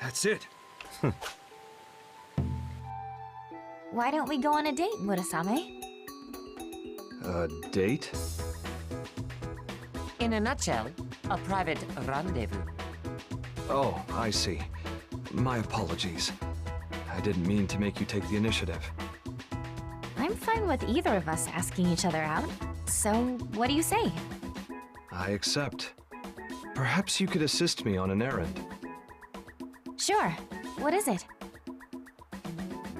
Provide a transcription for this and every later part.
That's it. Why don't we go on a date, Murasame? A date? In a nutshell, a private rendezvous. Oh, I see. My apologies. I didn't mean to make you take the initiative. I'm fine with either of us asking each other out. So, what do you say? I accept. Perhaps you could assist me on an errand. Sure. What is it?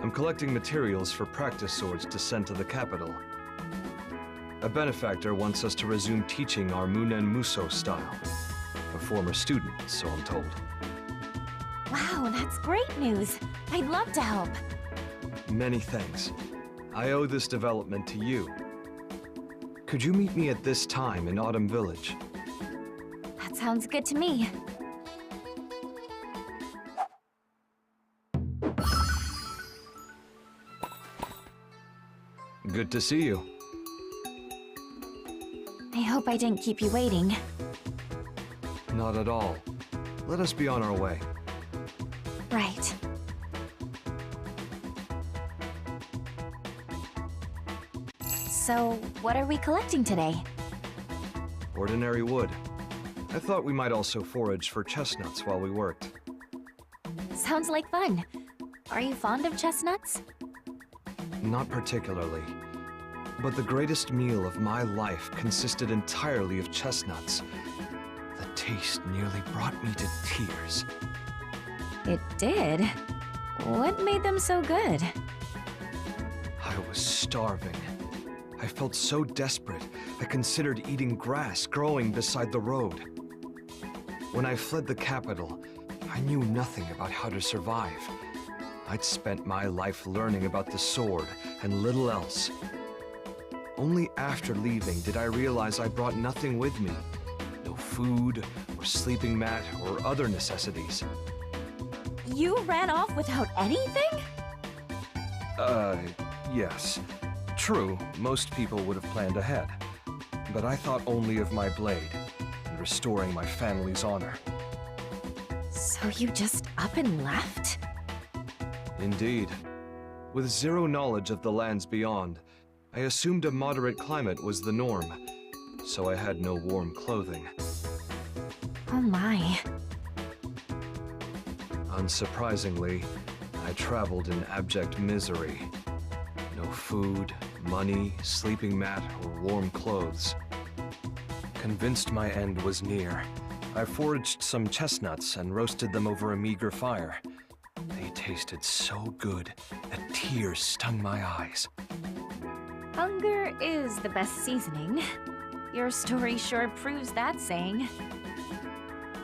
I'm collecting materials for practice swords to send to the capital. A benefactor wants us to resume teaching our Munen Muso style. A former student, so I'm told. Wow, that's great news. I'd love to help. Many thanks. I owe this development to you. Could you meet me at this time in Autumn Village? That sounds good to me. Good to see you. I hope I didn't keep you waiting. Not at all. Let us be on our way. Right. So, what are we collecting today? Ordinary wood. I thought we might also forage for chestnuts while we worked. Sounds like fun. Are you fond of chestnuts? Not particularly. But the greatest meal of my life consisted entirely of chestnuts. The taste nearly brought me to tears. It did? What made them so good? I was starving. I felt so desperate, I considered eating grass growing beside the road. When I fled the capital, I knew nothing about how to survive. I'd spent my life learning about the sword and little else. Only after leaving did I realize I brought nothing with me. No food, or sleeping mat, or other necessities. You ran off without anything? Yes. True, most people would have planned ahead. But I thought only of my blade, and restoring my family's honor. So you just up and left? Indeed. With zero knowledge of the lands beyond, I assumed a moderate climate was the norm, so I had no warm clothing. Oh my. Unsurprisingly, I traveled in abject misery. No food, money, sleeping mat, or warm clothes. Convinced my end was near, I foraged some chestnuts and roasted them over a meager fire. They tasted so good that tears stung my eyes. Hunger is the best seasoning. Your story sure proves that saying.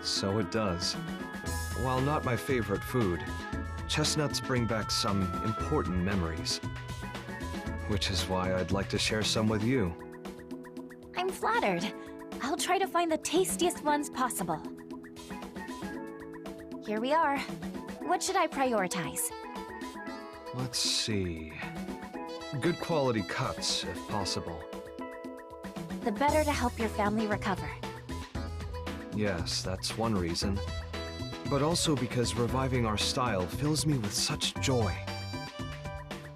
So it does. While not my favorite food, chestnuts bring back some important memories. Which is why I'd like to share some with you. I'm flattered. I'll try to find the tastiest ones possible. Here we are. What should I prioritize? Let's see. Good quality cuts, if possible. The better to help your family recover. Yes, that's one reason. But also because reviving our style fills me with such joy.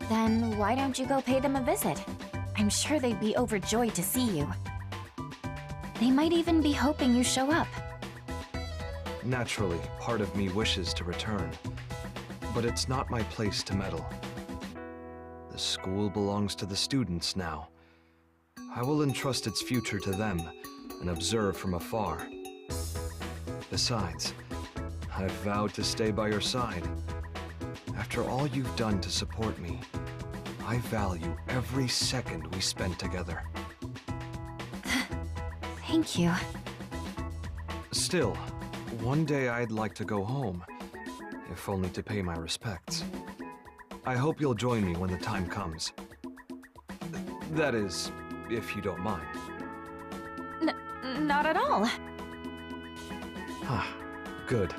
Then why don't you go pay them a visit? I'm sure they'd be overjoyed to see you. They might even be hoping you show up. Naturally, part of me wishes to return. But it's not my place to meddle. The school belongs to the students now. I will entrust its future to them and observe from afar. Besides, I've vowed to stay by your side. After all you've done to support me, I value every second we spent together. Thank you. Still, one day I'd like to go home, if only to pay my respects. I hope you'll join me when the time comes. That is, if you don't mind. Not at all. Ah, good.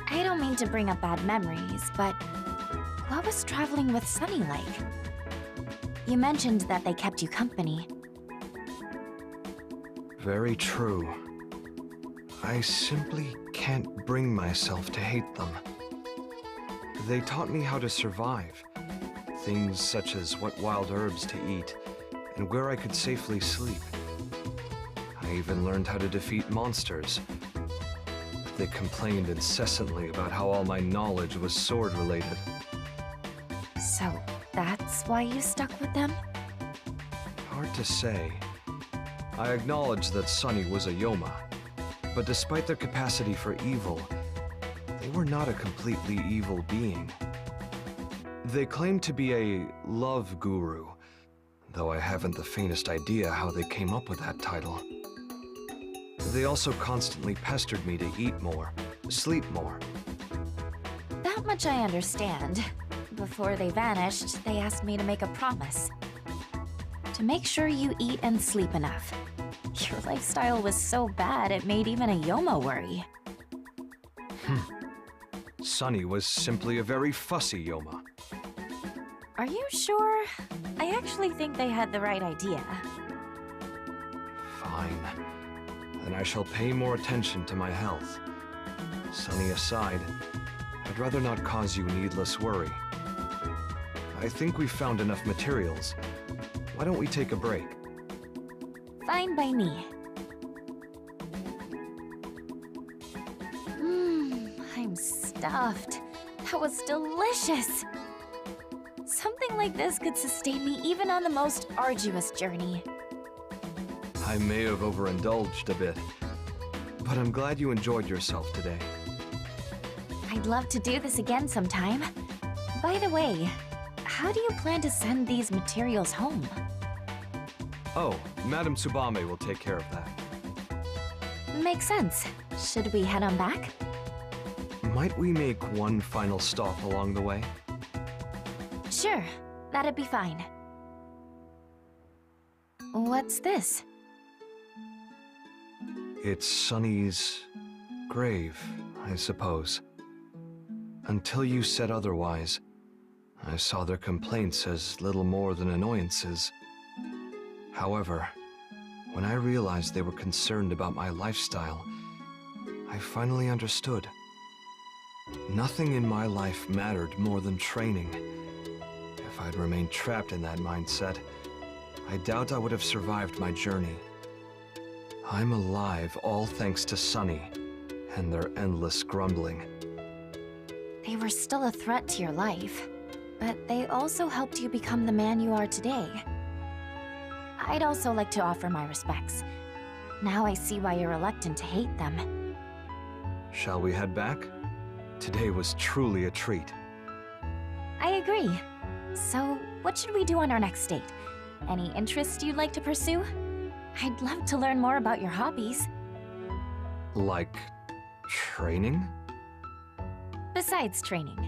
I don't mean to bring up bad memories, but what was traveling with Sunny like? You mentioned that they kept you company. Very true. I simply can't bring myself to hate them. They taught me how to survive. Things such as what wild herbs to eat, and where I could safely sleep. I even learned how to defeat monsters. But they complained incessantly about how all my knowledge was sword-related. So, that's why you stuck with them? Hard to say. I acknowledge that Sunny was a Yoma, but despite their capacity for evil, they were not a completely evil being. They claimed to be a love guru, though I haven't the faintest idea how they came up with that title. They also constantly pestered me to eat more, sleep more. That much I understand. Before they vanished, they asked me to make a promise. To make sure you eat and sleep enough. Your lifestyle was so bad it made even a Yoma worry. Sunny was simply a very fussy Yoma. Are you sure? I actually think they had the right idea. Fine. Then I shall pay more attention to my health. Sunny aside, I'd rather not cause you needless worry. I think we've found enough materials. Why don't we take a break? Fine by me. I'm stuffed. That was delicious. Something like this could sustain me even on the most arduous journey. I may have overindulged a bit, but I'm glad you enjoyed yourself today. I'd love to do this again sometime. By the way, how do you plan to send these materials home? Oh, Madame Tsubame will take care of that. Makes sense. Should we head on back? Might we make one final stop along the way? Sure, that'd be fine. What's this? It's Sunny's grave, I suppose. Until you said otherwise, I saw their complaints as little more than annoyances. However, when I realized they were concerned about my lifestyle, I finally understood. Nothing in my life mattered more than training. If I'd remained trapped in that mindset, I doubt I would have survived my journey. I'm alive all thanks to Sunny and their endless grumbling. They were still a threat to your life, but they also helped you become the man you are today. I'd also like to offer my respects. Now I see why you're reluctant to hate them. Shall we head back? Today was truly a treat. I agree. So, what should we do on our next date? Any interests you'd like to pursue? I'd love to learn more about your hobbies. Like training? Besides training.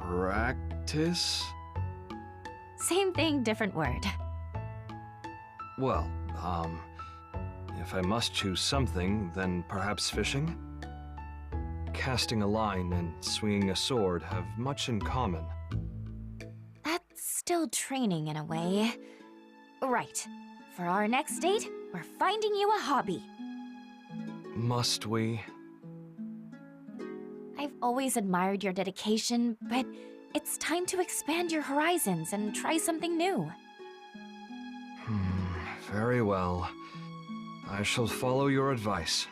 Practice? Same thing, different word. Well, if I must choose something, then perhaps fishing? Casting a line and swinging a sword have much in common. That's still training in a way. Right. For our next date, we're finding you a hobby. Must we? I've always admired your dedication, but it's time to expand your horizons and try something new. Very well. I shall follow your advice.